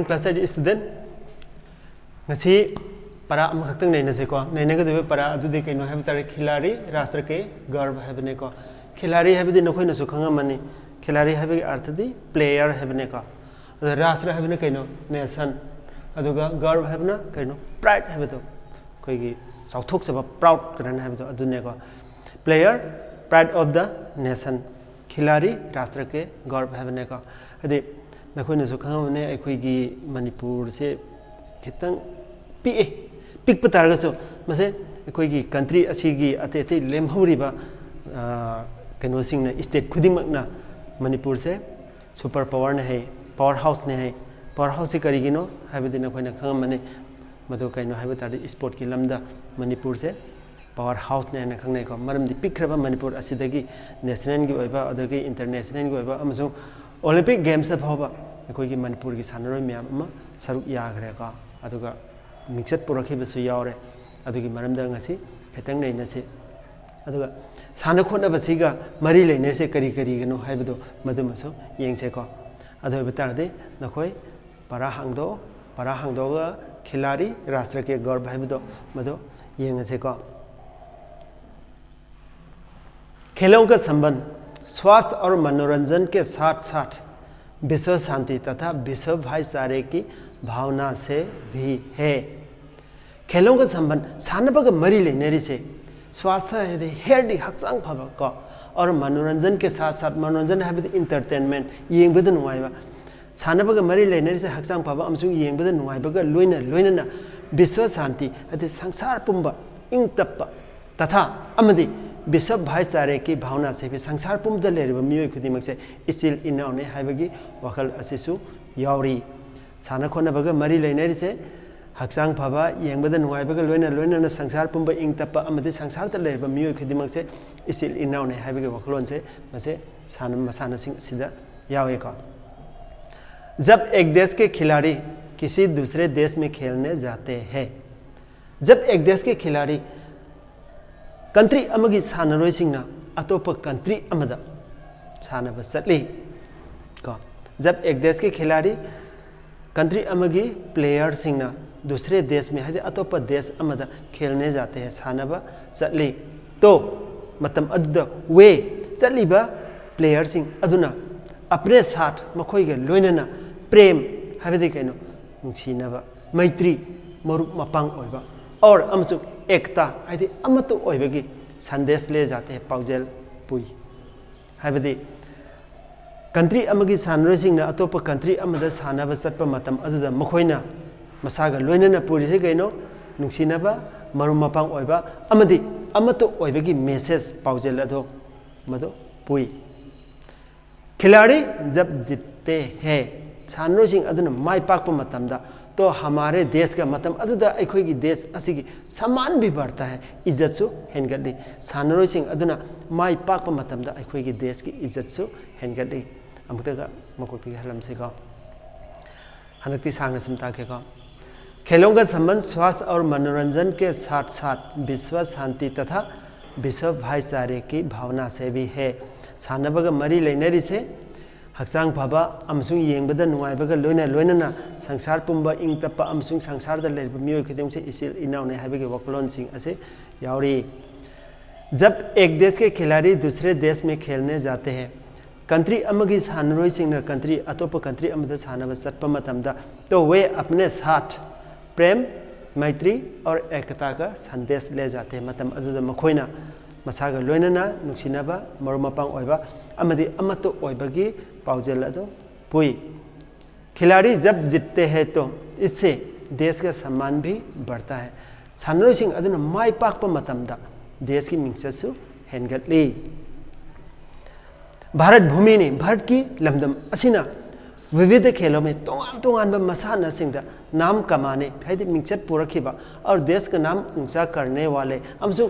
Class 8 student ngasi para amakhtang nei nase ko nei naga de para adudi kaino have tare khilari rashtra ke garv have ne ko khilari have di nokhoi na su khanga mani khilari have ge arth di player have ne ko rashtra have ne kaino nation aduga garv have na kaino pride have to koi gi sauthok saba proud karan have to adune ko player pride of the nation khilari rashtra ke garv have ne ko adi nakhoi na su khanga mani ai gi manipur se khitang पिक पतारगसो मसे कोई की country असीगी अते अते लेमहौरिबा कनो सिंगना state खुदिमकना Manipur से super power ने है पावर हाउस ने है पावर हाउस से करिगिनो हाबेदि नखोइना खंगमने मदो कइनो हाबेतादि स्पोर्ट की लमदा मणिपुर से पावर हाउस ने ना खंगनै को मरमदि पिखरबा मणिपुर असिदगी नेशनल की ओइबा अदगी इंटरनेशनल की ओइबा अमसो ओलंपिक गेम्स दा फावबा कोई की मणिपुर की सानरोय म्याम अमा सरुक याग्रे को अदुगा मिक्सड पुरखिबसु यावरे अदुगी मरमदा ngasi खतंग नैनसे अदुगा साना खोनबसिगा मरी लेनेसे करी करी गनो हाइबदो मदुमसो येंगसे को अदो बतारदे नखोय पारा हांगदोगा खिलाड़ी राष्ट्र के गौरव हाइबदो मदो येंगसे को खेलों का संबंध स्वास्थ्य और मनोरंजन के साथ साथ विश्व शांति तथा विश्व भाईचारे की भावना से भी है। खेलों का संबंध सानबग मरी लेनेरी से स्वास्थ्य है हेल्दी हक्सांग फब को और मनोरंजन के साथ साथ मनोरंजन है इंटरटेनमेंट येंबद नुवाइबा सानबग मरी लेनेरी से हक्सांग फब अमसुंग येंबद नुवाइबग लोइना विश्व शांति अदि संसार पुंबा इंग तप्पा तथा अमदि विश्व भाईचारे की भावना से भी संसार पुंब द लेरिबा मियोय खुदिमक से इसिल इनाउने हाइबगी वखल असिसु यावरी साना खोनबग मरी लेनेरी से हक्सांग फबा येंबद नुवाइबग लोइना संसार पुंब इंग तप्पा अमदि संसार त लेरिबा मियोय खुदिमक से इसिल इनाउने हाइबगी वखलोन से मसे मसाना सिंह सिदा यावे को जब एक देश के खिलाड़ी किसी दूसरे देश में खेलने जाते हैं जब एक देश के खिलाड़ी कंट्री अमगी सानरोय सिंगना अतोप कंट्री अमदा सानब चटली को जब एक देश के खिलाड़ी कंट्री अमगी प्लेयर सिंगना दूसरे देश में है अतोप देश अमदा खेलने जाते हैं सानब चटली तो मतम अदुदा वे चटलीबा प्लेयर सिंग अदुना अपने साथ मखोय के लोइनना प्रेम हाबेदि कइनो नुंसीनबा मैत्री मरुप मपांग ओइबा और अमसु एकता हाइदि अमतो ओइबगी संदेश ले जाते हैं पाउजेल पुई हाबेदि कंट्री अमगी सानरोसिंगना अतोप कंट्री अमदा सानबा चटपा मतम अदुदा मखोयना मसागा लोइनना पुरिसे कइनो नुंसीनबा मरुप मपांग ओइबा अमदि अमतो ओइबगी मैसेज पाउजेल अदो मदो पुई खिलाड़ी जब जीतते हैं सानरोसिंग अदुना माय पाकपा मतमदा तो हमारे देश का मतम अदुदा अखोई की देश असिगी सम्मान भी बढ़ता है इज्जत सु हेनगली सानरोसिंग अदुना माय पाकपा मतमदा अखोई की देश की इज्जत सु हेनगली अमुतगा मकोती हलम से को हनक्ति सांग सुमता के को खेलों का संबंध स्वास्थ्य और मनोरंजन के साथ साथ विश्व शांति तथा विश्व भाईचारे की भावना से भी है सानबग मरी लेनेरी से हक्सांग फबा अमसुंग येंबद नुवाइबग लोइना संसार पुंबा इंग तप्पा अमसुंग संसार द लेरिबा मियोय खिदम से इसिल इनाउने हाइबगे वकलोन सिंग असे यावरी जब एक देश के खिलाड़ी दूसरे देश में खेलने जाते हैं कंट्री अमगी सानरोय सिंगना कंट्री अतोप कंट्री अमद सानब चटपा मतमदा तो वे अपने साथ प्रेम मैत्री और एकता का संदेश ले जाते हैं मतम अदुदा मखोइना मसागा लोइना नुक्सिनबा मरुमपांग ओइबा अमदि अमतो ओइबगी पाउजेल अदो पुई खिलाड़ी जब जीतते हैं तो इससे देश का सम्मान भी बढ़ता है सानरोसिंग अदुना माय पाकपा मतमदा देश की मिंगससु हेनगतली भारत भूमि ने भारत की लमदम असिना विविध खेलों में तोंगान मसाना सिंह नाम कमाने हाइदि मिंगसत पुरखिबा और देश का नाम ऊंचा करने वाले अमसु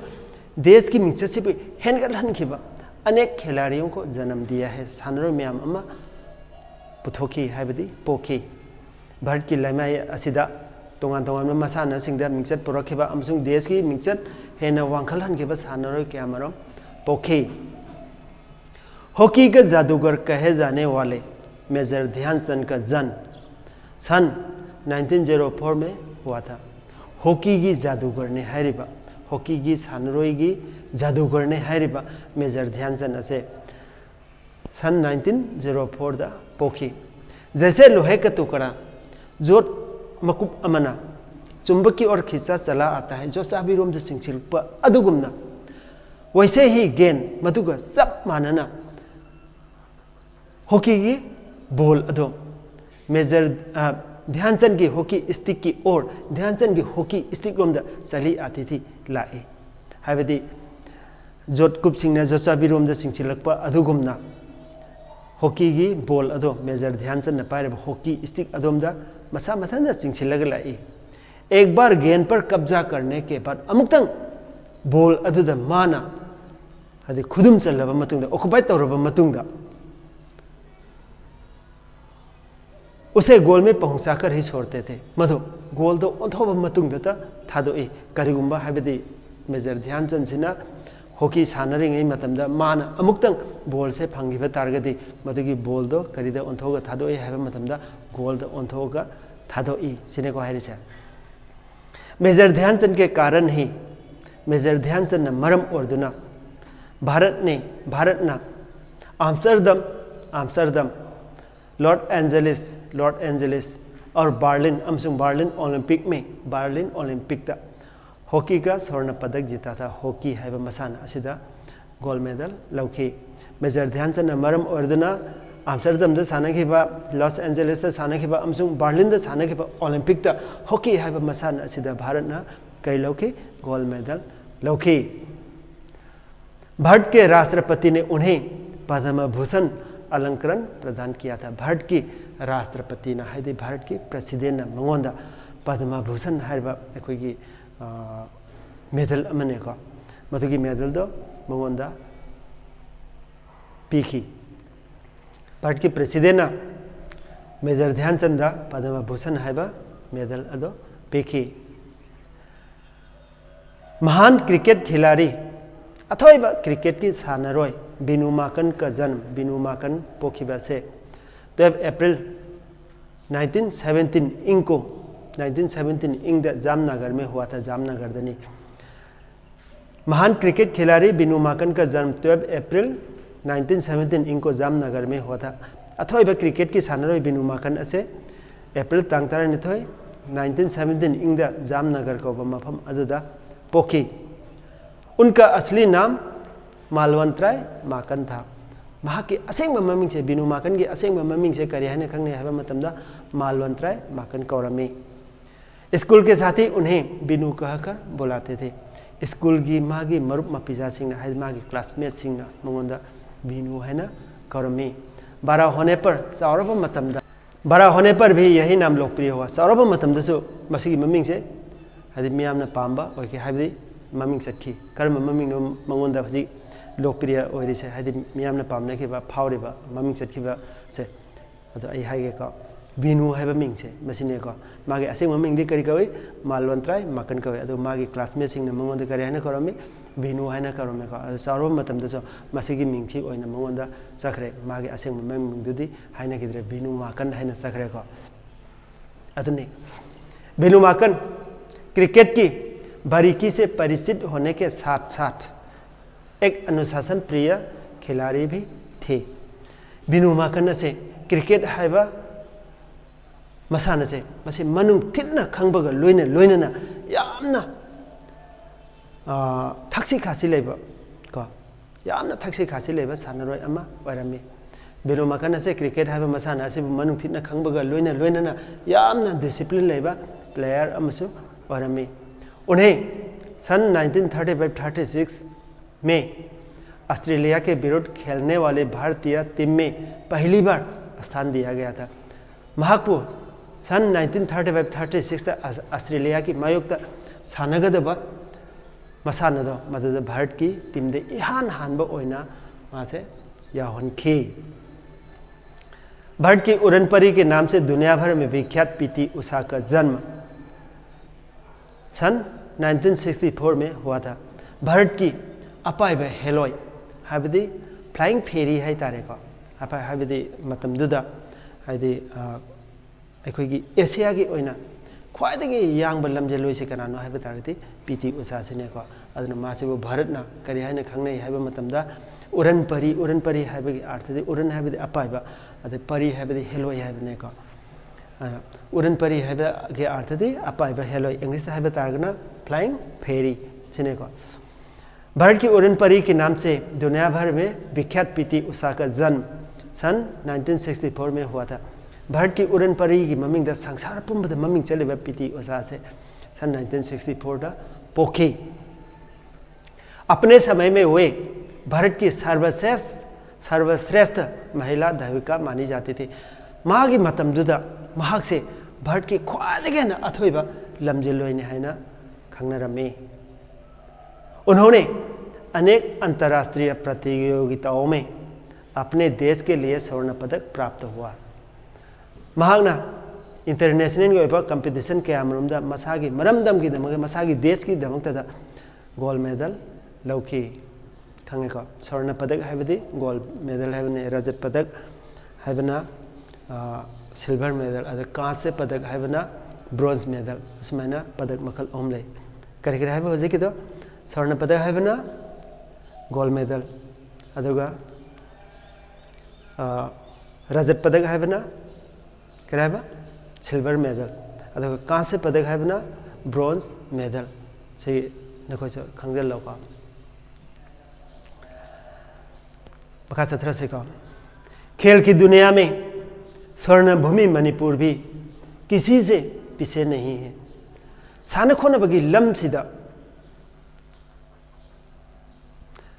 देश की मिंगसत से हेनगतहनखिबा अनेक खिलाड़ियों को जन्म दिया है सानरो म्याम अमा पुथोकी हाइबदि पोकी भारत की लैमाय असिदा तोंगान मसाना सिंह मिंगसत पुरखिबा अमसुंग देश की मिंगसत हेना वांखलहनखिबा सानरो क्यामरो पोकी हॉकी के जादूगर कहे जाने वाले मेजर ध्यानचंद का जन्म सन 1904 में हुआ था। हॉकी की जादूगर ने हाइरिबा हॉकी की सानरोई की जादूगर ने हाइरिबा मेजर ध्यानचंद असे सन 1904 दा पोखी। जैसे लोहे का टुकड़ा जो मकुप अमना चुंबक की ओर खींचा चला आता है जो चाबी रोम से सिंचिलपा अदुगुमना वैसे ही गेंद मधुगा सब मानना हॉकी की बॉल अदो मेजर ध्यानचंद की हॉकी स्टिक की ओर ध्यानचंद की हॉकी स्टिक रोम चली आती थी लाए हाइबदी जोट कुप सिंह ने जो चाबी रोम से सिंचिलपा अदुगुमना हॉकी की बॉल अदो मेजर ध्यानचंद ने पाए हॉकी स्टिक अदोम मसा मथन चिंचिलग लाई। एक बार गेंद पर कब्जा करने के बाद अमुक्तंग बॉल अदुदा माना हदि खुदुम चलबा मतुंगदा ऑक्युपाई तौरबा मतुंगदा उसे गोल में पहुंचाकर ही छोड़ते थे। मधु गोल तो ओंथोबा मतुंगदा थादोई करिगुंबा हाइबदि मेजर ध्यानचंद सिना हॉकी सानरिंगै मतमदा माना अमुक्तंग बॉल से फंगिबा तारगदि मधुगी बॉल दो करिदा ओंथोगा थादोई हाइबा मतमदा गोल दो ओंथोगा थादोई सिने को हाइरिसे। मेजर ध्यानचंद के कारण ही मेजर ध्यानचंद मरम ओरदुना भारत आम्स्टरडम लॉर्ड एंजलिस और बार्लिन ओलंपिक हॉकी का स्वर्ण पदक जीता था। हॉकी है मसाना असिदा गोल्ड मेडल लौखी। मेजर ध्यानचंद मरम ओरदुना आम्स्टरडम सानखिबा लॉस एंजलिस सानखिबा बार्लिन सानखिबा ओलंपिक हॉकी है मसाना असिदा भारत कई लौखी गोल्ड मेडल लौखी। भारत के राष्ट्रपति ने उन्हें पद्म भूषण अलंकरण प्रदान किया था। भारत की राष्ट्रपति ने हाइदे भारत की प्रेसिडेंट मंगोंदा पद्म भूषण अखोगी मेडल अमने को मधुगी मेडल दो मंगोंदा पीखी। भारत की president major Dhyanchand Padma Bhushan medal अदो पीखी। महान क्रिकेट खिलाड़ी अथोइबा क्रिकेट की सानरोय बिनु माकन का जन्म बिनु माकन पोखिबा से 12 अप्रैल 1917 इंग को 1917 इंग जामनगर में हुआ था। जामनगर दनी महान क्रिकेट खिलाड़ी बिनु माकन का जन्म 12 अप्रैल 1917 इंग को जामनगर में हुआ था। अथोइबा क्रिकेट की सानरोय बिनु माकन असे अप्रैल तांग 1917 इंग जामनगर को मफम अदुदा पोखी। उनका असली नाम मालवंतराय माकन था। वहाँ के असेंग ममिंग से बिनु माकन की असेंग ममिंग से करी है खंगने है मतमदा मालवंतराय माकन कौरमी। स्कूल के साथ ही उन्हें बिनु कहकर बुलाते थे। स्कूल की मागी मरुप मपिजा सिंह है मागी क्लासमेट सिंह मंगोंदा बिनु है ना कौरमी। बड़ा होने पर भी यही नाम लोकप्रिय हुआ। चौरब मतमदसु मसीगी ममिंग से हदि मियामना पांबा ओके हाइबदि ममिंग सखी कर्म ममिंग मंगोंदा हजि लोकप्रिय ओरिसे हदि मियामना पामनेखिबा फावरिबा ममिंग सखिबा से अदो आई हाइगे का बिनु हाइबा मिंग से मसिने को मागे असेंग ममिंग दि करि कवै मालवंतराय माकन कवै अदो मागे क्लासमेट सिंग मंगोंदा करि हाइना करमे बिनु हाइना करमे को अदो चौरब मतमदसु मसिगी मिंगछि ओइना मंगोंदा चखरे मागे असेंग ममिंग दुदि हाइना किद्रे बिनु माकन हाइना चखरे को अदुने बिनु माकन क्रिकेट की बारीकी से परिचित होने के साथ साथ एक अनुशासन प्रिय खिलाड़ी भी थे। बिनु माकन से क्रिकेट हाइबा मसाना से मसे मनुंग थिन्ना खंबगा लोइना लोइना यामना थक्सी खासी लेबा को यामना थक्सी खासी लेबा सानरोय अमा ओरमे। बिनु माकन से क्रिकेट हाइबा मसाना से मनुंग थिन्ना खंबगा लोइना लोइना यामना डिसिप्लिन लेबा प्लेयर अमसु ओरमे। उन्हें सन 1935-36 में ऑस्ट्रेलिया के विरुद्ध खेलने वाले भारतीय टीम में पहली बार स्थान दिया गया था। महाकु सन 1935-36 ऑस्ट्रेलिया की मायुक्त सानगदबा मसानदो मदद भारत की टीम दे इहान हानबा ओइना मासे याहोनखी। भारत की उड़न परी के नाम से दुनिया भर में विख्यात पीटी उषा का जन्म सन 1964 में हुआ था। भारत की अपाइब हेलोय हाइबदी फ्लाइंग फेरी है तारे को अपाइ हाइबदी मतमदुदा हाइदी अखोगी एशिया की ओइना ख्वाइदगी यांग लमजे लोइसे कनानो हाइबे तारती पीटी उषा सिनेको अदना मासेबो भारतना करी हाइना खंगनै हाइबे मतमदा उरन परी हाइबे अर्थदि उरन हाइबे अपाइबा अदे परी हाइबे हेलोय हाइबेनेको उरन परी हाइबे के अर्थदि अपाइबा हेलोय इंग्लिश हाइबे तारगना फ्लाइंग फेरी सिनेको भारत की उड़न परी के नाम से दुनिया भर में विख्यात पीटी उषा का जन्म सन 1964 में हुआ था। भारत की उड़न परी की ममिंग संसार पुंबद ममिंग चले पीटी उषा से सन 1964 दा पोखी। अपने समय में वे भारत की सर्वश्रेष्ठ महिला धाविका मानी जाती थी। मागी मतमदुदा महाग से भारत की ख्वाइदगी अथोइबा लमजिलोइने हाइना खंगनरमे। उन्होंने अनेक अंतर्राष्ट्रीय प्रतियोगिताओं में अपने देश के लिए स्वर्ण पदक प्राप्त हुआ। महागना इंटरनेशनल के कंपटीशन के अमरुमदा मसागी मरमदम की दमगे मसागी देश की दमकता गोल्ड मेडल लौकी खंगेको स्वर्ण पदक हाइबदी गोल्ड मेडल हाइबने रजत पदक हाइबना सिल्वर मेडल अद कांस्य पदक हाइबना ब्रोंज मेडल असमायना पदक मखल ओम ले करी करी हाइबा होजे किदो स्वर्ण पदक हाइबना गोल्ड मेडल अदुगा रजत पदक हाइबना कराइबा सिल्वर मेडल अदुगा कांस्य पदक हाइबना ब्रोंज मेडल से नखोइसो खंगजल लौका बखा सत्रह से का खेल की दुनिया में स्वर्ण भूमि मणिपुर भी किसी से पीछे नहीं है। साना खोनबगी लम सिदा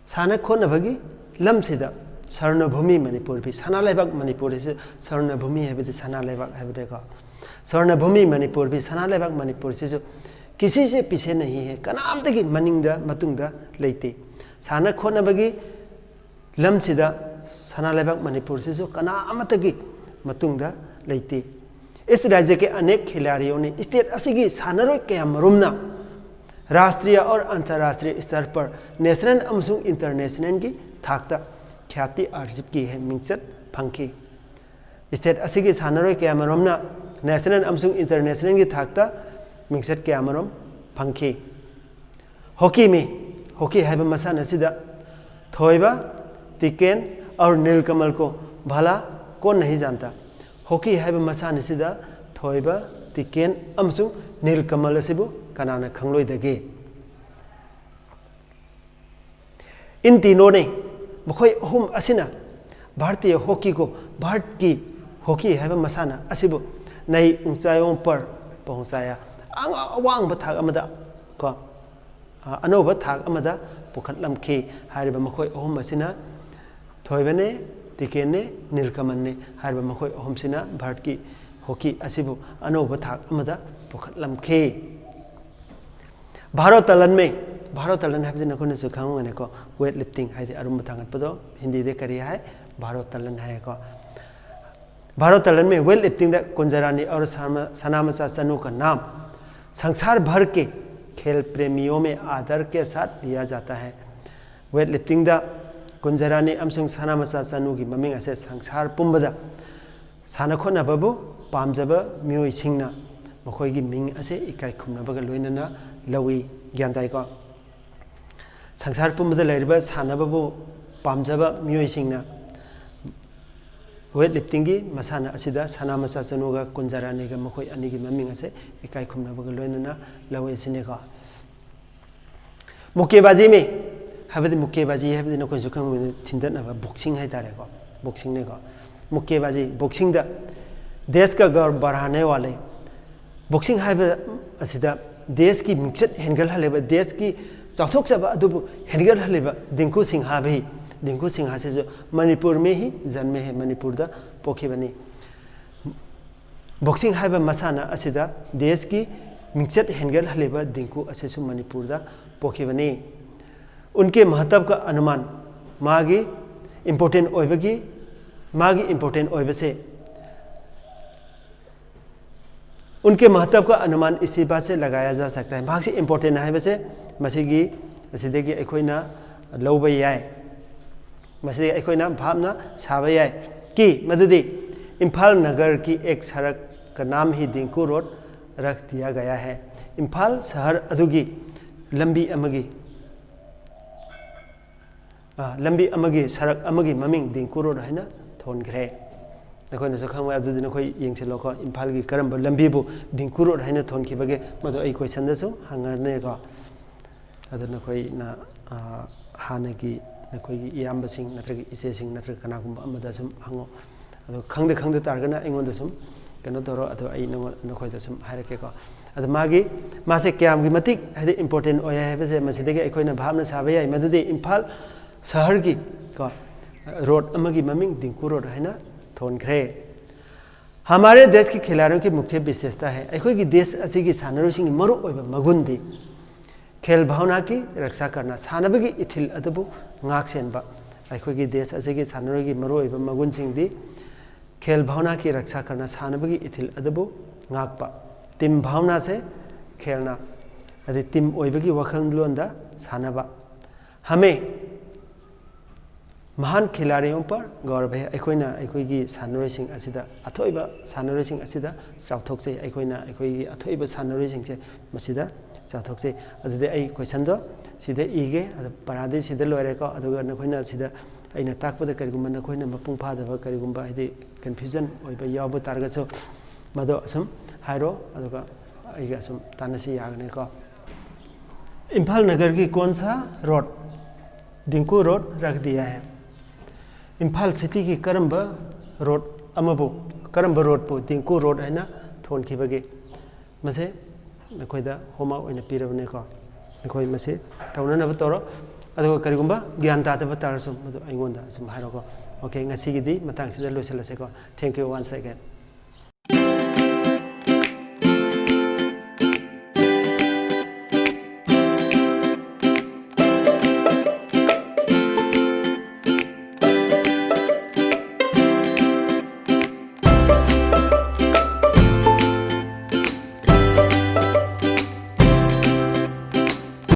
साना खोनबगी लम सिदा स्वर्ण भूमि मणिपुर भी सना लेबाक मणिपुर से स्वर्ण भूमि है बिदि सना लेबाक है बिदि का स्वर्ण भूमि मणिपुर भी सना लेबाक मणिपुर से जो किसी से पीछे नहीं है। कनाम तकी मनिंगदा मतुंगदा लेते साना खोनबगी लम सिदा सना लेबाक मणिपुर से जो कनाम तकी मतुंगदा लेते। इस राज्य के अनेक खिलाड़ियों ने स्टेट असिगी सानरोय के मरुमना राष्ट्रीय और अंतर्राष्ट्रीय स्तर पर नेशनल अमसुंग इंटरनेशनल की थाकता ख्याति अर्जित की है मिंचत फंकी। स्टेट असिगी सानरोय के मरुमना नेशनल अमसुंग इंटरनेशनल की थाकता मिंचत के मरुम फंकी। हॉकी में हॉकी है मसाना सिदा थोइबा तिकेन और नीलकमल को भला कौन नहीं जानता। हॉकी है मसाना सिदा थोइबा तिकेन अमसुंग नीलकमल सिबु कनाना खंगलोइदगे। इन तीनों ने मखोई अहुम असिना भारतीय हॉकी को भारत की हॉकी है मसाना असिबु नई ऊंचाइयों पर पहुंचाया। अवांग थाक अमदा को अनोब थाक अमदा पुखतलमखी हारिबा मखोई अहुम असिना थोइबने तिकेने नीलकमलने हारिबा मखोई अहुम सिना भारत की हॉकी असिबु अनोब थाक अमदा पुखतलमखी। भारोत्तोलन में भारोत्तोलन है नखोने से खाऊंगे को वेट लिफ्टिंग है अरुम थांगतपदो हिंदी दे करी है भारोत्तोलन है को। भारोत्तोलन में वेट लिफ्टिंग द कुंजरानी और सनामसा सनु का नाम संसार भर के खेल प्रेमियों में आदर के साथ लिया जाता है। वेट लिफ्टिंग द कुंजरानी अमसुंग सनामसा सनु की ममिंग असे संसार पुंबदा सानखोनबबु पामजब मियोय सिंगना मखोयगी मिंग असे इकाई खुमनबगा लोइनना लवी ज्ञान ताइको। संसार पुंबदा लेरिबा सानबबु पामजब मियोय सिंगना वेट लिफ्टिंग की मसाना असिदा सनामसा सनुगा कुंजरानी का मखोय अनी की ममिंग असे इकाई खुमनबगा लोइनना लवी सिनेको। मुक्केबाजी में हाबदि मुक्केबाजी हाबदि नखोय जुखम थिंदनबा बॉक्सिंग है तारेको बॉक्सिंग ने को मुक्केबाजी बॉक्सिंग दा देश का गौरव बढ़ाने वाले बॉक्सिंग है असिदा देश की मिक्सड हेंगल हलेबा देश की चाथोकचबा अदुबु हेंगल हलेबा दिंकु सिंहा भी दिंकु सिंहा से जो मणिपुर में ही जन्मे है मणिपुर दा पोखिबनी। बॉक्सिंग है मसाना असिदा देश की मिक्सड हेंगल हलेबा दिंकु असेसु मणिपुर दा पोखिबनी। उनके महत्व का अनुमान मागी इम्पोर्टेंट ओइबगी मागी इम्पोर्टेंट ओइबसे उनके महत्व का अनुमान इसी बात से लगाया जा सकता है। भाग से इम्पोर्टेंट है वैसे मसीगी असिदेगी अखोइना लौबा याय मसीदे अखोइना भावना साबा याय कि मदुदी इम्फाल नगर की एक सड़क का नाम ही दिंकू रोड रख दिया गया है। इम्फाल शहर अदुगी लंबी सरक अमगी ममिंग दिंकू रोड है थोनग्रे नखोइनसु खंगवा अदुदि नखोइ येंगसिलोको इम्फाल की करम लंबीबु दिंकू रोड है थोनखिबगे मदो आई क्वेश्चन दसु हंगनेको अदु नखोइना हानगी नखोइगी इयाम्बसिंग नत्रगी इसेसिंग नत्र कनागुम्बा अमदा सुम हंगो अदु खंगदे तारगना इंगोंदा सुम कनो तोरो अदु आई नखोइदा सुम हाइरकेको अदु मासे क्यामगी मतिक हाइदे इंपोर्टेंट ओय हाइबसे मसिदेगे अखोइना भावना साबे याइ मदुदि इम्फाल शहर की को रोड अमगी ममिंग दिंकू रोड है थोनग्रे। हमारे देश के खिलाड़ियों की मुख्य विशेषता है अखोइगी देश असिगी सानरोसिंग मरु ओइबा मगुंदी खेल भावना की रक्षा करना सानबगी इथिल अदबु ngaksenba अखोइगी देश असिगी सानरोगी मरु ओइबा मगुनसिंगदी खेल भावना की रक्षा करना सानबगी इथिल अदबु ngakpa टीम भावना से खेलना अदि टीम ओइबगी वखल लोंदा सानबा। हमें महान खिलाड़ियों पर गौरव है अखोइना अखोइगी सानरोसिंग असिदा अथोइबा सानरोसिंग असिदा चाउथोकसे अखोइना अखोइगी अथोइबा सानरोसिंग से मसिदा चाउथोकसे अदुदे आई क्वेश्चन दो सिदे इगे अदु परादे सिदे लोरेको अदुगा नखोइना सिदा अइना ताकपदा करिगुम्बा नखोइना मपुंग फादबा करिगुम्बा हाइदे कन्फ्यूजन ओइबा यावबा तारगसो मदो असम हाइरो अदुगा आइगा असम तानसी यागनेको। इम्फाल नगर की कौन सा रोड दिंकू रोड रख दिया है। इम्फाल सिटी की करंब रोड अमबो करंब रोड पो दिंकू रोड है थोनखिबगे मसे नखोइदा होमवर्क ओइना पिरबनेको नखोइ मसे तौननब तौरो अदुगा करिगुम्बा ज्ञान तादब तारसु मदु आइगोंदा सुम हाइरोको ओके ngasiगidi matang sida loisalase ko thank you once again.